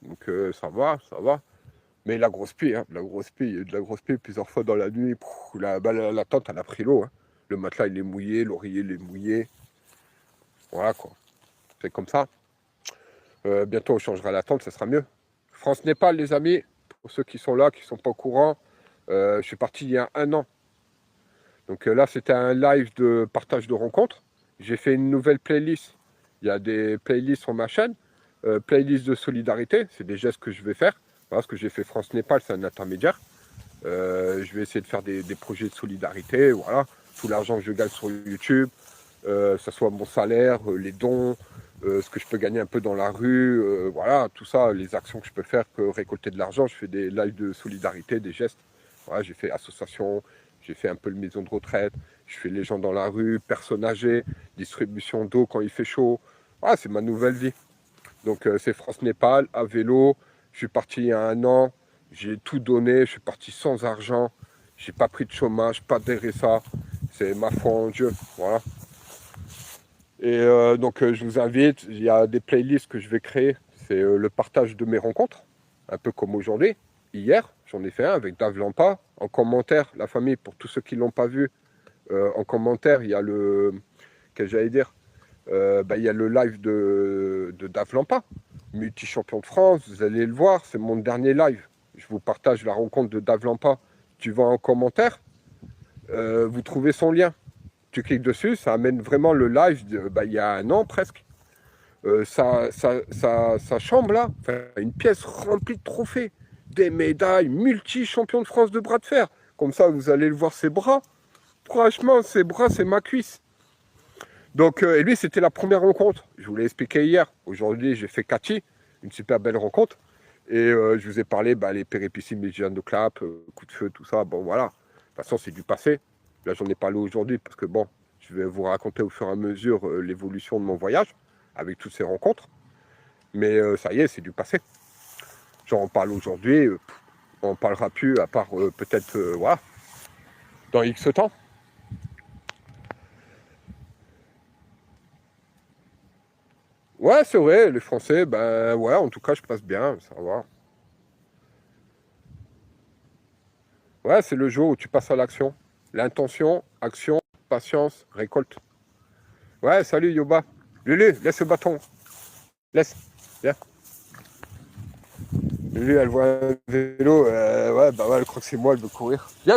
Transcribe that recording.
Donc ça va, ça va. Mais la grosse pluie, hein, il y a eu de la grosse pluie plusieurs fois dans la nuit. La tente, elle a pris l'eau. Hein. Le matelas, il est mouillé, l'oreiller, il est mouillé. Voilà, quoi. C'est comme ça. Bientôt, on changera la tente, ça sera mieux. France-Népal, les amis, pour ceux qui sont là, qui ne sont pas au courant, je suis parti il y a 1 an. Donc là, c'était un live de partage de rencontres. J'ai fait une nouvelle playlist. Il y a des playlists sur ma chaîne. Playlist de solidarité, c'est des gestes que je vais faire. Voilà, ce que j'ai fait France-Népal, c'est un intermédiaire. Je vais essayer de faire des projets de solidarité. Voilà, tout l'argent que je gagne sur YouTube, ça soit mon salaire, les dons, ce que je peux gagner un peu dans la rue, voilà, tout ça, les actions que je peux faire, que récolter de l'argent. Je fais des lives de solidarité, des gestes. Voilà, j'ai fait association, j'ai fait un peu le maison de retraite, je fais les gens dans la rue, personnes âgées, distribution d'eau quand il fait chaud. Voilà, c'est ma nouvelle vie. Donc c'est France-Népal, à vélo. Je suis parti il y a 1 an, j'ai tout donné, je suis parti sans argent, j'ai pas pris de chômage, pas de RSA. C'est ma foi en Dieu, voilà. Et donc je vous invite, il y a des playlists que je vais créer, c'est le partage de mes rencontres, un peu comme aujourd'hui. Hier, j'en ai fait un avec Dave Lampa. En commentaire, la famille, pour tous ceux qui ne l'ont pas vu, en commentaire, il y a le. Qu'est-ce que j'allais dire il y a le live de Dave Lampa, multi-champion de France, vous allez le voir, c'est mon dernier live. Je vous partage la rencontre de Dave Lampa. Tu vas en commentaire, vous trouvez son lien. Tu cliques dessus, ça amène vraiment le live il y a 1 an presque. Sa chambre là, une pièce remplie de trophées, des médailles, multi-champion de France de bras de fer. Comme ça, vous allez le voir ses bras. Franchement, ses bras, c'est ma cuisse. Donc, et lui, c'était la première rencontre. Je vous l'ai expliqué hier. Aujourd'hui, j'ai fait Cathy, une super belle rencontre. Et je vous ai parlé, les péripéties médianes de clap, coup de feu, tout ça. Bon, voilà. De toute façon, c'est du passé. Là, j'en ai parlé aujourd'hui parce que, bon, je vais vous raconter au fur et à mesure l'évolution de mon voyage avec toutes ces rencontres. Mais ça y est, c'est du passé. J'en parle aujourd'hui. On n'en parlera plus à part peut-être, voilà, dans X temps. Ouais, c'est vrai, les Français, ouais, en tout cas, je passe bien, ça va. Ouais, c'est le jour où tu passes à l'action. L'intention, action, patience, récolte. Ouais, salut Yoba. Lulu, laisse le bâton. Laisse. Viens. Lulu, elle voit un vélo. Ouais, elle croit que c'est moi, elle veut courir. Viens.